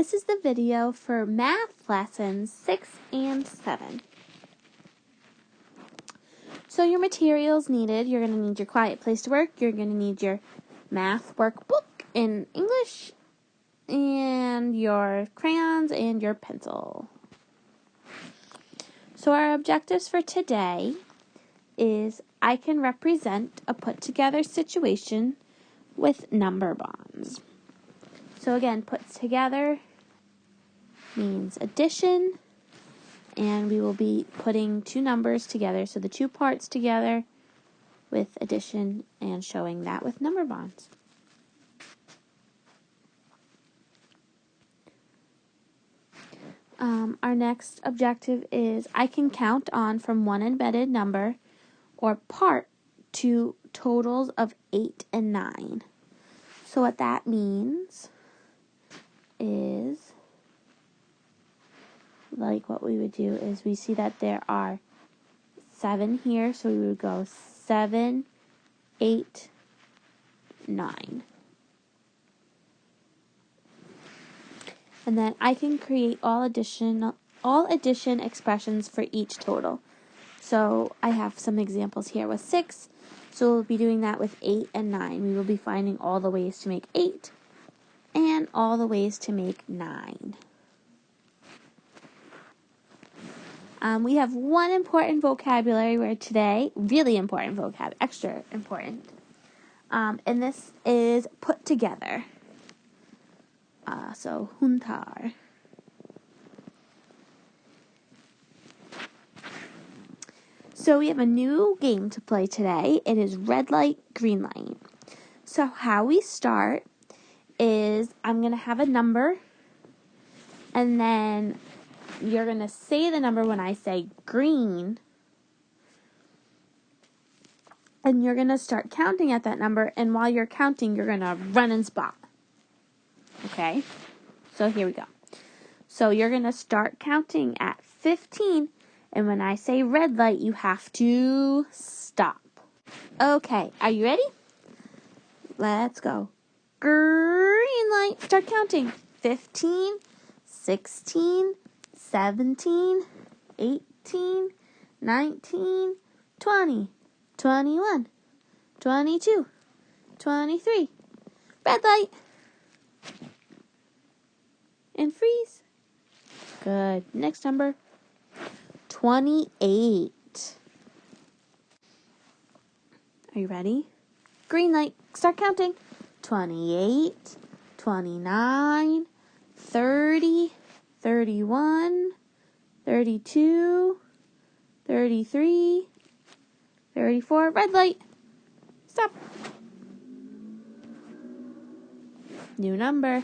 This is the video for math lessons 6 and 7. So your materials needed, you're going to need your quiet place to work, you're going to need your math workbook in English, and your crayons and your pencil. So our objectives for today is I can represent a put together situation with number bonds. So again, put together means addition, and we will be putting two numbers together, so the two parts together with addition and showing that with number bonds. Our next objective is I can count on from one embedded number or part to totals of 8 and 9. So what that means is, like what we would do is we see that there are 7 here, so we would go 7, 8, 9. And then I can create all addition expressions for each total. So I have some examples here with 6. So we'll be doing that with 8 and 9. We will be finding all the ways to make 8 and all the ways to make 9. We have one important vocabulary word today, really important vocab, extra important. And this is put together. So juntar. So we have a new game to play today. It is red light, green light. So how we start is I'm going to have a number, and then you're going to say the number when I say green, and you're going to start counting at that number, and while you're counting, you're going to run and spot. Okay? So here we go. So you're going to start counting at 15, and when I say red light, you have to stop. Okay, are you ready? Let's go. Green light, start counting. 15, 16, 17, 18, 19, 20, 21, 22, 23. Red light. And freeze. Good. Next number. 28. Are you ready? Green light. Start counting. 28, 29, 30, 31, 32, 33, 34. Red light. Stop. New number.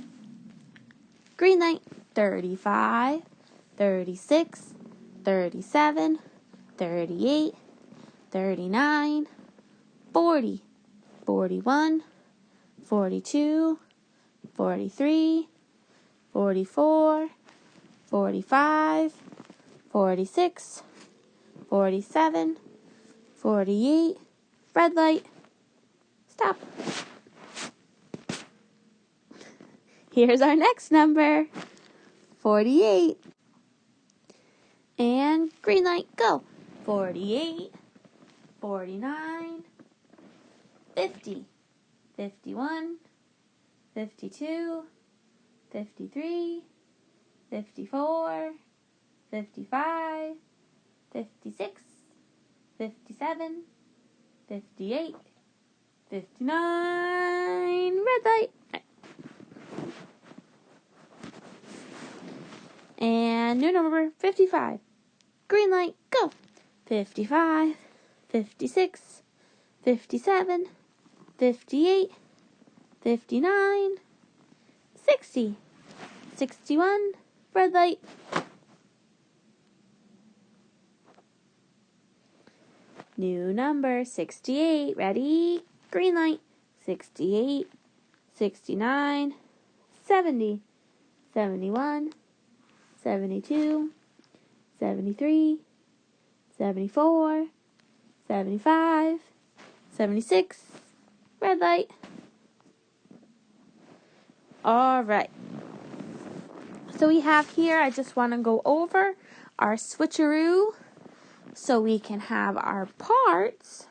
Green light. 35, 36, 37, 38, 39, 40, 41, 42, 43, 44, 45, 46, 47, 48. Red light. Stop. Here's our next number. 48. And green light, go. 48, 49, 50, 51, 52, 53, 54, 55, 56, 57, 58, 59. Red light. And new number, 55. Green light, go. 55, 56, 57, 58, 59, 60, 61. Red light. New number, 68. Ready? Green light. 68, 69, 70, 71, 72, 73, 74, 75, 76. Red light. All right. So we have here, I just want to go over our switcheroo so we can have our parts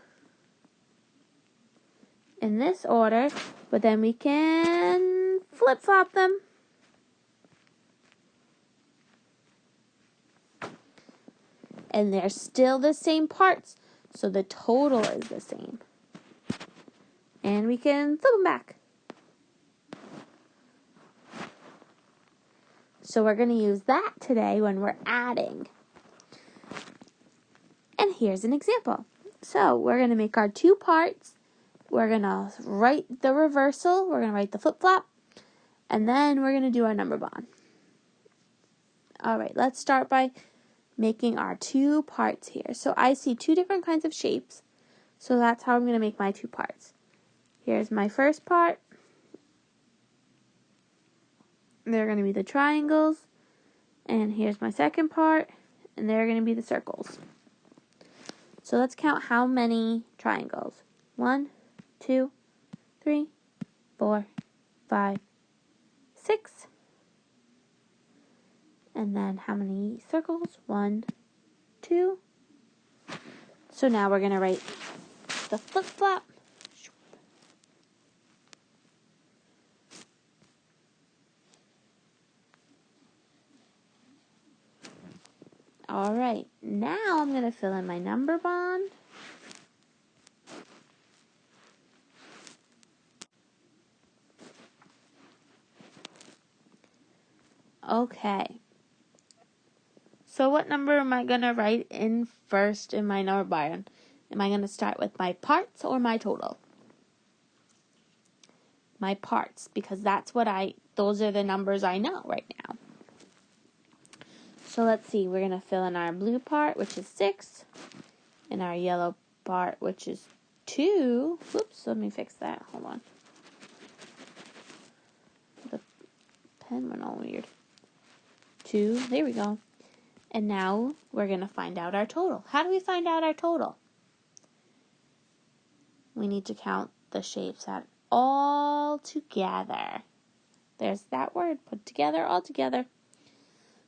in this order, but then we can flip-flop them. And they're still the same parts, so the total is the same. And we can flip them back. So we're going to use that today when we're adding. And here's an example. So we're going to make our 2 parts. We're going to write the reversal. We're going to write the flip-flop. And then we're going to do our number bond. All right, let's start by making our 2 parts here. So I see 2 different kinds of shapes. So that's how I'm going to make my 2 parts. Here's my first part. They're going to be the triangles. And here's my second part. And they're going to be the circles. So let's count how many triangles. 1, 2, 3, 4, 5, 6. And then how many circles? 1, 2. So now we're going to write the flip-flop. All right, now I'm going to fill in my number bond. Okay. So what number am I going to write in first in my number bond? Am I going to start with my parts or my total? My parts, because those are the numbers I know right now. So let's see, we're going to fill in our blue part, which is 6, and our yellow part, which is 2. Whoops, let me fix that. Hold on. The pen went all weird. 2, there we go. And now we're going to find out our total. How do we find out our total? We need to count the shapes at all together. There's that word, put together, all together.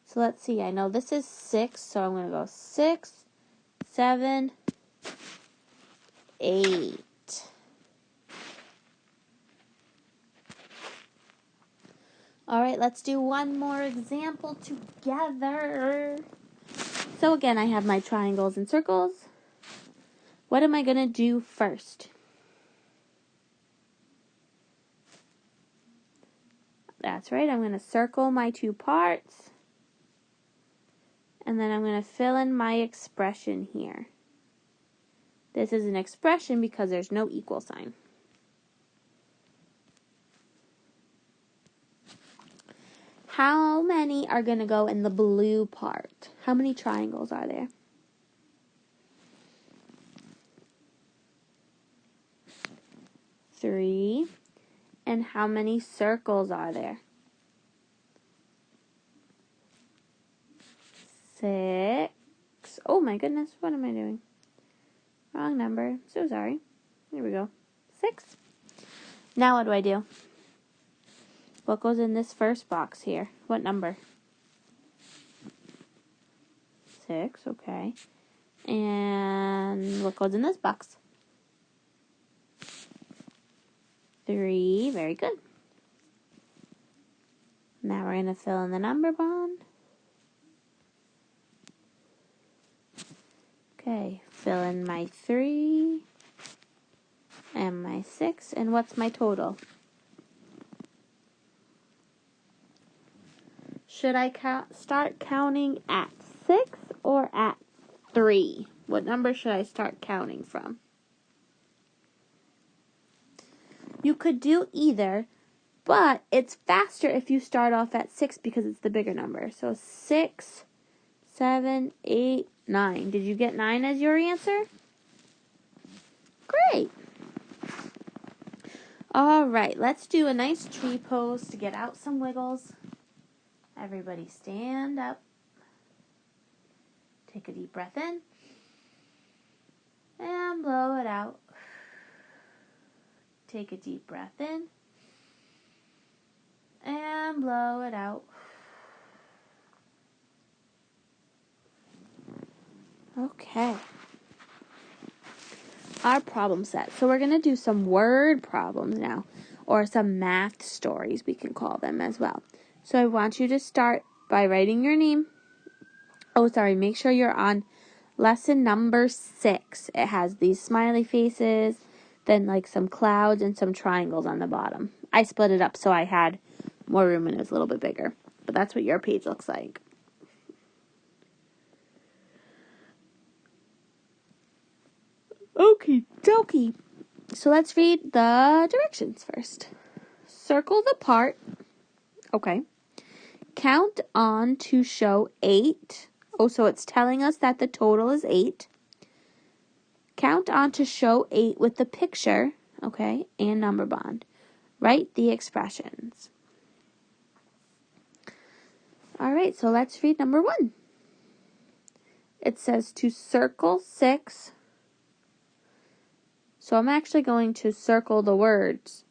So let's see, I know this is 6, so I'm going to go 6, 7, 8. All right, let's do one more example together. So again, I have my triangles and circles. What am I going to do first? That's right, I'm going to circle my 2 parts. And then I'm going to fill in my expression here. This is an expression because there's no equal sign. How many are going to go in the blue part? How many triangles are there? 3. And how many circles are there? 6. Oh my goodness, what am I doing? Wrong number. So sorry. Here we go. 6. Now what do I do? What goes in this first box here? What number? 6, okay. And what goes in this box? 3, very good. Now we're going to fill in the number bond. Okay, fill in my 3 and my 6, and what's my total? Should I start counting at 6 or at 3? What number should I start counting from? You could do either, but it's faster if you start off at 6 because it's the bigger number. So 6, 7, 8, 9. Did you get 9 as your answer? Great. All right, let's do a nice tree pose to get out some wiggles. Everybody stand up. Take a deep breath in. And blow it out. Take a deep breath in. And blow it out. Okay. Our problem set. So we're going to do some word problems now, or some math stories, we can call them as well. So I want you to start by writing your name. Make sure you're on lesson number 6. It has these smiley faces, then like some clouds and some triangles on the bottom. I split it up so I had more room and it was a little bit bigger. But that's what your page looks like. Okie dokie. So let's read the directions first. Circle the part. Okay. Count on to show 8. So it's telling us that the total is 8. Count on to show 8 with the picture, okay, and number bond. Write the expressions. All right, so let's read number 1. It says to circle 6. So I'm actually going to circle the words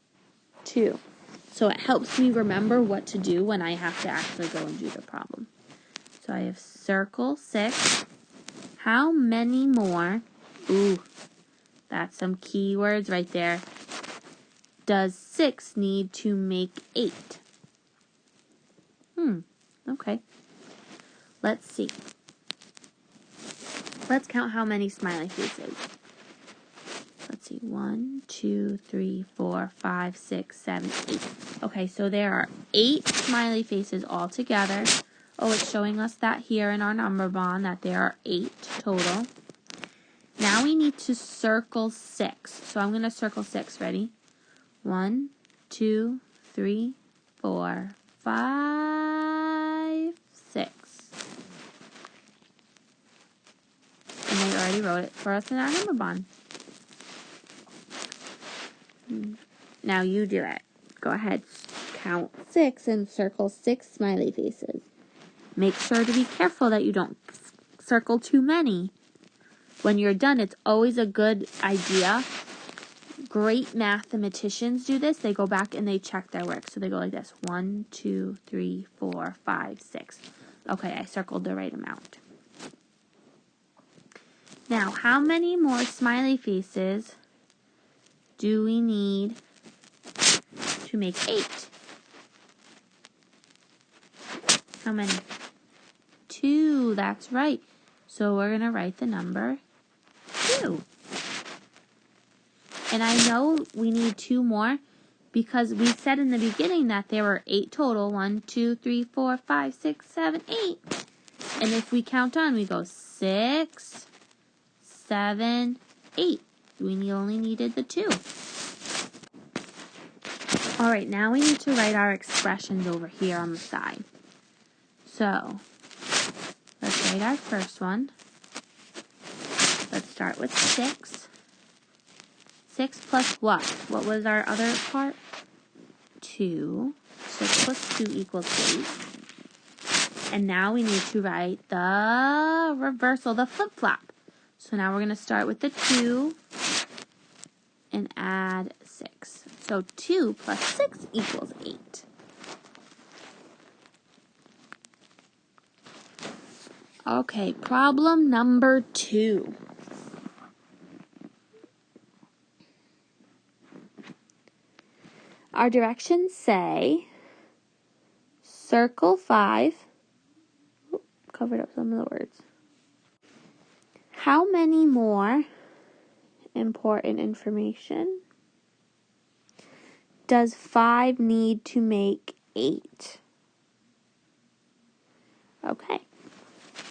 2. So it helps me remember what to do when I have to actually go and do the problem. So I have circle 6. How many more? Ooh, that's some keywords right there. Does 6 need to make 8? Okay. Let's see. Let's count how many smiley faces. Let's see. 1, 2, 3, 4, 5, 6, 7, 8. Okay, so there are 8 smiley faces all together. Oh, it's showing us that here in our number bond that there are 8 total. Now we need to circle 6. So I'm going to circle 6. Ready? 1, 2, 3, 4, 5, 6. And they already wrote it for us in our number bond. Now you do it. Go ahead. Count 6 and circle 6 smiley faces. Make sure to be careful that you don't circle too many. When you're done, it's always a good idea. Great mathematicians do this. They go back and they check their work. So they go like this. 1, 2, 3, 4, 5, 6. Okay, I circled the right amount. Now, how many more smiley faces do we need to make 8? How many? 2, that's right. So we're going to write the number 2. And I know we need 2 more because we said in the beginning that there were 8 total. 1, 2, 3, 4, 5, 6, 7, 8. And if we count on, we go 6, 7, 8. We only needed the 2. All right, now we need to write our expressions over here on the side. So, let's write our first one. Let's start with 6. 6 plus what? What was our other part? 2. 6 plus 2 equals 8. And now we need to write the reversal, the flip-flop. So now we're going to start with the 2 and add 6. So 2 plus 6 equals 8. Okay, problem number 2. Our directions say circle 5. Covered up some of the words. How many more important information does 5 need to make 8? Okay.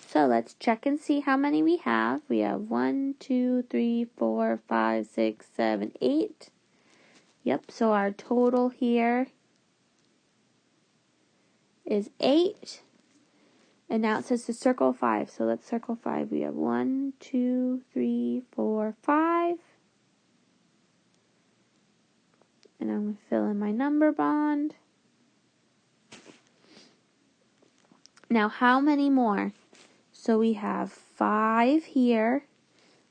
So let's check and see how many we have. We have 1, 2, 3, 4, 5, 6, 7, 8. Yep, so our total here is 8. And now it says to circle 5. So let's circle 5. We have 1, 2, 3, 4, 5. And I'm going to fill in my number bond. Now, how many more? So we have 5 here.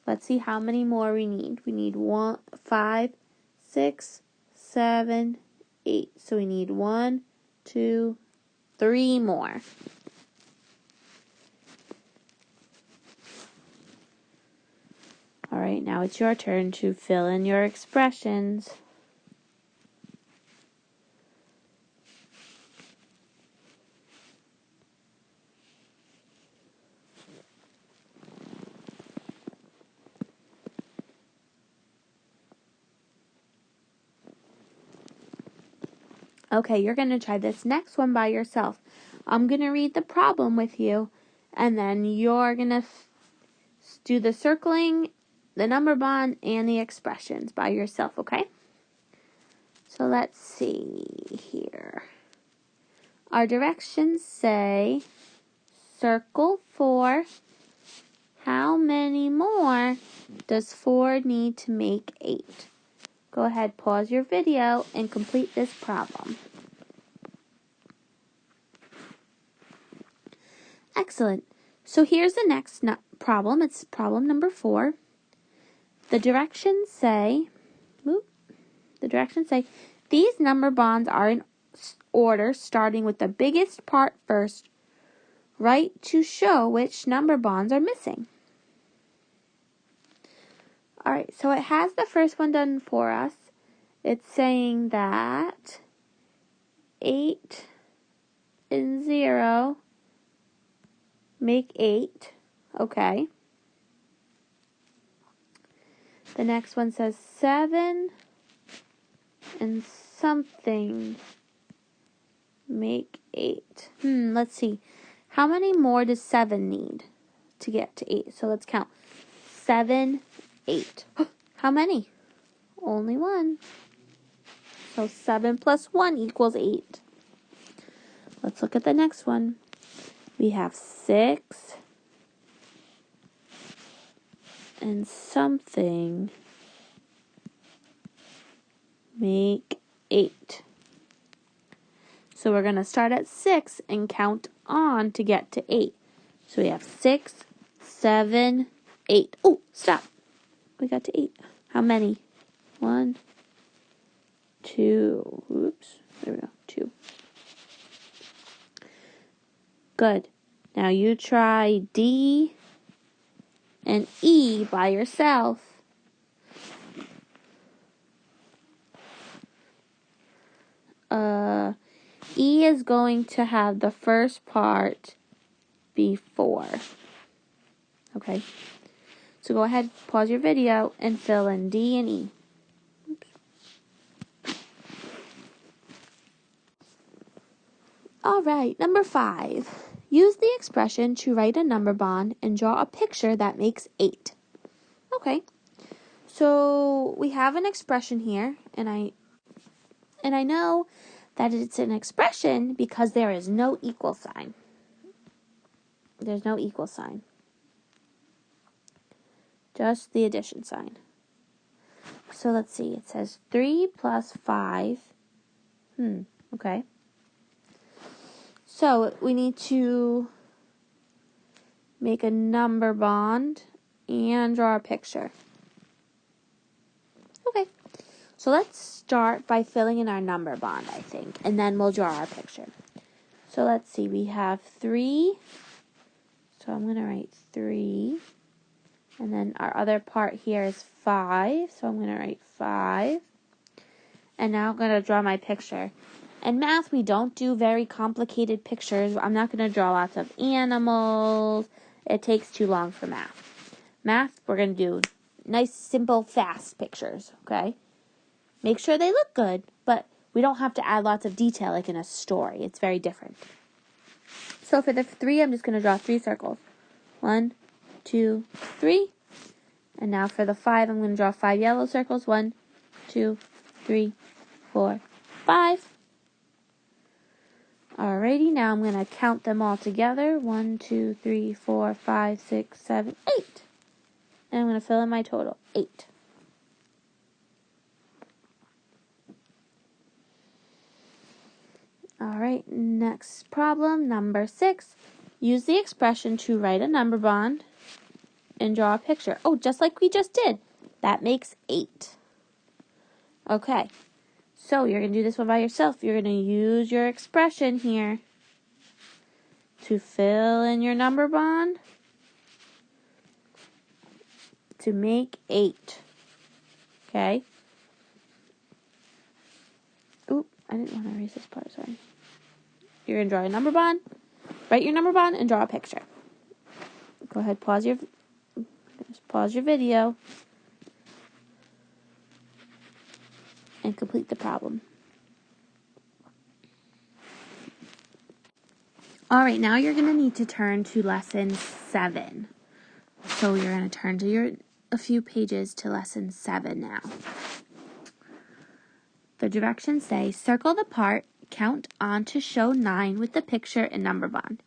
Let's see how many more we need. We need 1, 5, 6, 7, 8. So we need 1, 2, 3 more. All right, now it's your turn to fill in your expressions. Okay, you're going to try this next one by yourself. I'm going to read the problem with you, and then you're going to do the circling, the number bond, and the expressions by yourself, okay? So let's see here. Our directions say, circle 4. How many more does 4 need to make 8? Go ahead, pause your video, and complete this problem. Excellent. So here's the next problem. It's problem number 4. The directions say, these number bonds are in order, starting with the biggest part first. Write to show which number bonds are missing. Alright, so it has the first one done for us. It's saying that 8 and 0 make 8. Okay. The next one says 7 and something make 8. Let's see. How many more does 7 need to get to 8? So let's count. 7, 8. How many? Only 1. So 7 plus 1 equals 8. Let's look at the next one. We have 6 and something make 8. So we're going to start at 6 and count on to get to 8. So we have 6, 7, 8. Oh, stop. We got to 8. How many? 1, 2. Oops. There we go. 2. Good. Now you try D and E by yourself. E is going to have the first part be 4. Okay. So go ahead, pause your video, and fill in D and E. All right, number 5. Use the expression to write a number bond and draw a picture that makes 8. Okay. So we have an expression here, and I know that it's an expression because there is no equal sign. There's no equal sign. Just the addition sign. So let's see. It says 3 plus 5. Okay. So we need to make a number bond and draw a picture. Okay. So let's start by filling in our number bond, I think, and then we'll draw our picture. So let's see. We have 3. So I'm going to write 3. And then our other part here is 5. So I'm going to write 5. And now I'm going to draw my picture. In math, we don't do very complicated pictures. I'm not going to draw lots of animals. It takes too long for math. Math, we're going to do nice, simple, fast pictures, okay? Make sure they look good, but we don't have to add lots of detail like in a story. It's very different. So for the 3, I'm just going to draw 3 circles. 1, 2, 3. And now for the 5, I'm going to draw 5 yellow circles. 1, 2, 3, 4, 5. Alrighty, now I'm going to count them all together. 1, 2, 3, 4, 5, 6, 7, 8. And I'm going to fill in my total. 8. Alright, next problem, number 6. Use the expression to write a number bond and draw a picture. Oh, just like we just did. That makes 8. Okay. So you're going to do this one by yourself. You're going to use your expression here to fill in your number bond, to make 8. Okay? Oop, I didn't want to erase this part, sorry. You're going to draw a number bond, write your number bond, and draw a picture. Go ahead, pause your video, and complete the problem. Alright, now you're going to need to turn to lesson 7. So you're going to turn to a few pages to lesson 7 now. The directions say, circle the part, count on to show 9 with the picture and number bond.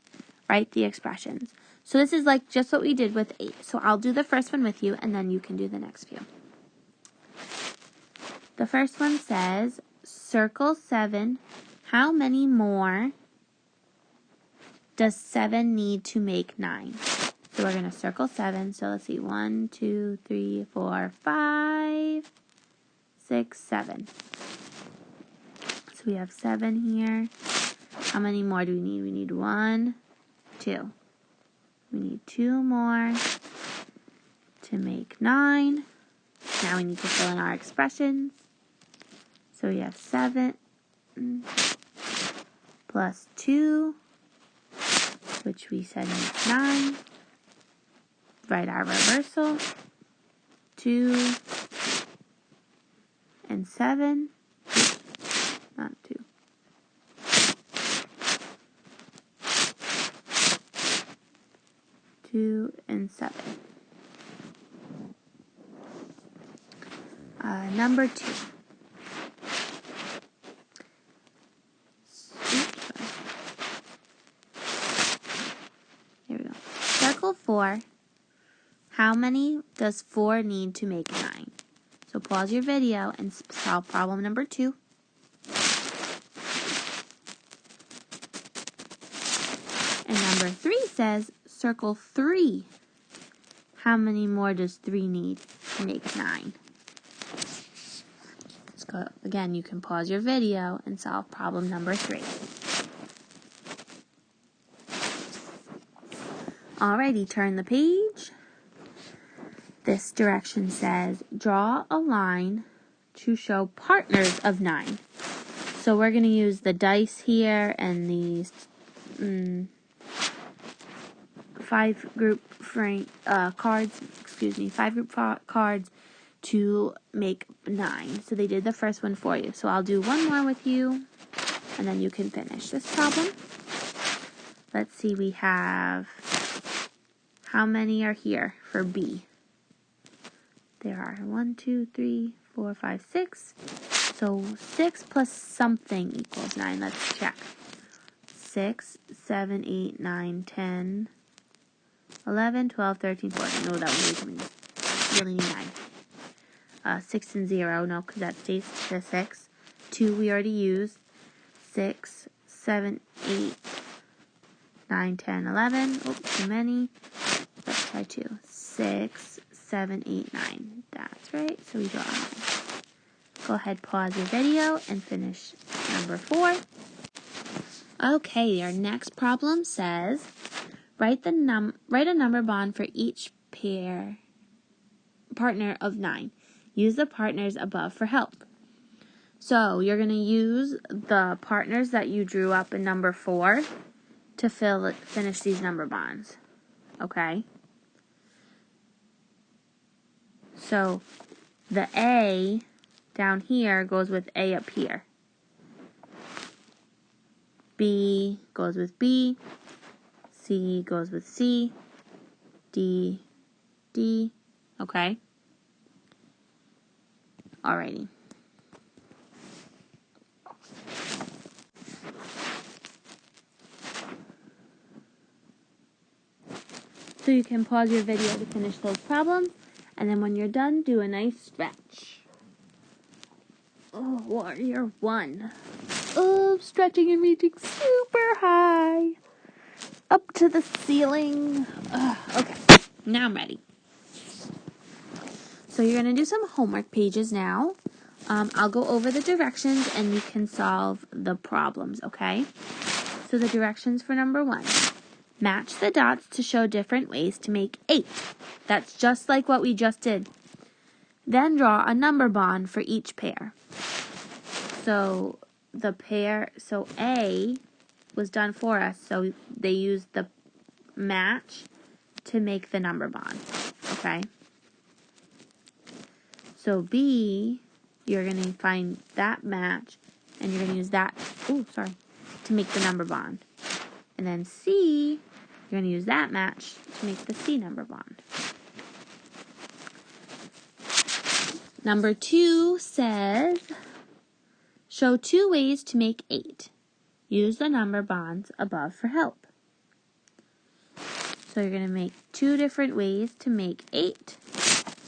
Write the expressions. So this is like just what we did with 8. So I'll do the first one with you, and then you can do the next few. The first one says, circle 7. How many more does 7 need to make 9? So we're going to circle 7. So let's see. 1, 2, 3, 4, 5, 6, 7. So we have 7 here. How many more do we need? We need 1, 2. We need 2 more to make 9. Now we need to fill in our expressions. So we have 7 plus 2, which we said makes 9. Write our reversal. 2 and 7. Not 2. 2 and 7. Number 2. Here we go. Circle 4. How many does 4 need to make 9? So pause your video and solve problem number 2. And number 3 says, circle 3. How many more does 3 need to make 9? Let's go. Again, you can pause your video and solve problem number 3. Alrighty, turn the page. This direction says, draw a line to show partners of 9. So we're going to use the dice here and these 5 group cards, 5 group cards to make 9. So they did the first one for you. So I'll do one more with you, and then you can finish this problem. Let's see, we have, how many are here for B? There are 1, 2, 3, 4, 5, 6. So 6 plus something equals 9. Let's check. 6, 7, 8, 9, 10, 11, 12, 13, 14. No, that one we really need 9. 6 and 0, no, because that stays to 6. 2 we already used. 6, 7, 8, 9, 10, 11. Oh, too many. Let's try 2. 6, 7, 8, 9. That's right. So we draw a 9. Go ahead, pause your video, and finish number 4. Okay, our next problem says, write a number bond for each partner of 9. Use the partners above for help. So you're going to use the partners that you drew up in number 4 to finish these number bonds. Okay? So the A down here goes with A up here. B goes with B. C goes with C. D, D. Okay? Alrighty. So you can pause your video to finish those problems. And then when you're done, do a nice stretch. Oh, warrior 1. Oh, stretching and reaching super high. Up to the ceiling. Okay, now I'm ready. So you're going to do some homework pages now. I'll go over the directions and you can solve the problems, okay? So the directions for number 1. Match the dots to show different ways to make 8. That's just like what we just did. Then draw a number bond for each pair. So A was done for us, so they used the match to make the number bond, okay? So B, you're going to find that match, and you're going to use that, to make the number bond. And then C, you're going to use that match to make the C number bond. Number 2 says, show 2 ways to make 8. Use the number bonds above for help. So you're going to make 2 different ways to make 8.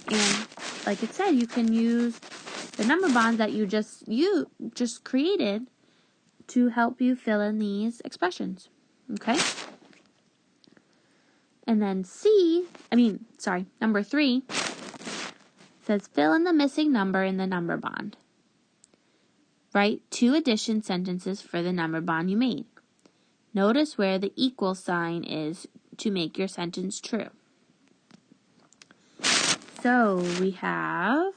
And like it said, you can use the number bonds that you just created to help you fill in these expressions. Okay? And then number 3 says fill in the missing number in the number bond. Write 2 addition sentences for the number bond you made. Notice where the equal sign is to make your sentence true. So we have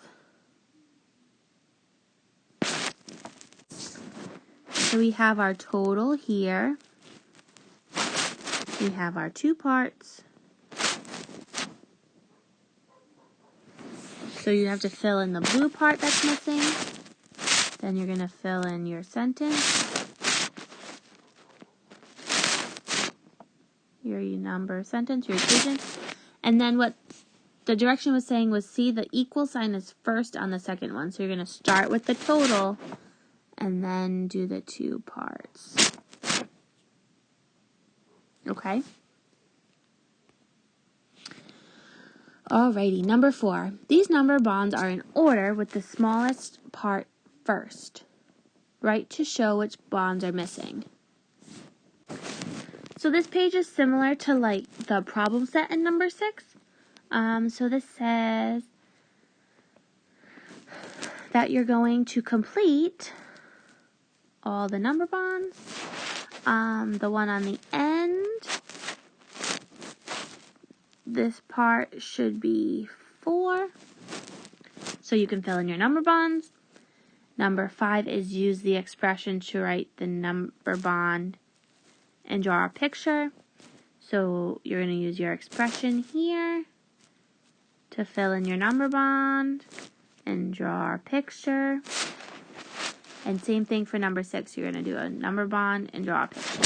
our total here. We have our 2 parts. So you have to fill in the blue part that's missing. Then you're going to fill in your sentence, your number sentence, your equation. And then what the direction was saying was see the equal sign is first on the second one. So you're going to start with the total and then do the 2 parts. Okay? Alrighty, number 4. These number bonds are in order with the smallest part first. Write to show which bonds are missing. So this page is similar to like the problem set in number 6. So this says that you're going to complete all the number bonds. The one on the end, this part should be 4. So you can fill in your number bonds. Number 5 is use the expression to write the number bond and draw a picture. So you're going to use your expression here to fill in your number bond and draw a picture. And same thing for number 6. You're going to do a number bond and draw a picture.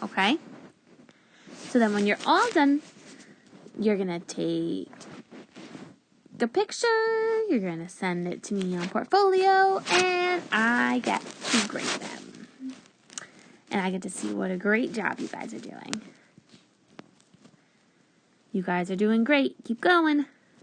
Okay? So then when you're all done, you're going to take a picture, you're going to send it to me on Portfolio, and I get to grade them. And I get to see what a great job you guys are doing. You guys are doing great. Keep going.